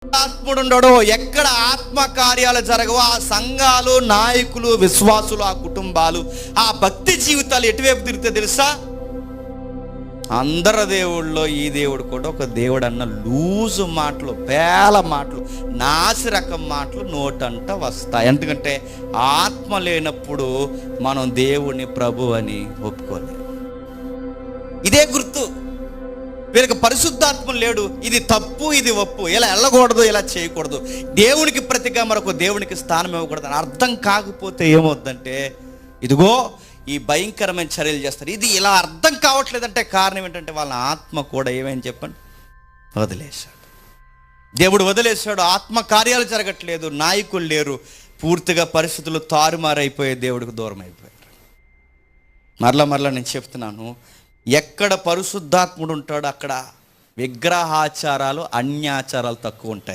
ఆత్ముడు ఉండడో, ఎక్కడ ఆత్మ కార్యాలు జరగవో ఆ సంఘాలు, నాయకులు, విశ్వాసులు, ఆ కుటుంబాలు, ఆ భక్తి జీవితాలు ఎటువైపు తిరిగితే తెలుసా? అందరు దేవుళ్ళలో ఈ దేవుడు కూడా ఒక దేవుడు అన్న లూజు మాటలు, పేల మాటలు, నాసి రకం మాటలు నోటంట వస్తాయి. ఎందుకంటే ఆత్మ లేనప్పుడు మనం దేవుని ప్రభు అని ఒప్పుకోలేము. ఇదే గుర్తు. వీళ్ళకి పరిశుద్ధాత్మ లేడు, ఇది తప్పు, ఇది ఒప్పు, ఇలా వెళ్ళకూడదు, ఇలా చేయకూడదు, దేవునికి ప్రతిగా మరొక దేవునికి స్థానం ఇవ్వకూడదు అని అర్థం కాకపోతే ఏమవుద్దంటే ఇదిగో ఈ భయంకరమైన చర్యలు చేస్తారు. ఇది ఇలా అర్థం కావట్లేదంటే కారణం ఏంటంటే వాళ్ళ ఆత్మ కూడా ఏమని చెప్పండి వదిలేశాడు. దేవుడు వదిలేశాడు, ఆత్మ కార్యాలు జరగట్లేదు, నాయకులు లేరు, పూర్తిగా పరిస్థితులు తారుమారైపోయే దేవుడికి దూరం అయిపోయారు. మరలా నేను చెప్తున్నాను, ఎక్కడ పరిశుద్ధాత్ముడు ఉంటాడో అక్కడ విగ్రహాచారాలు, అన్యాచారాలు తక్కువ ఉంటాయి.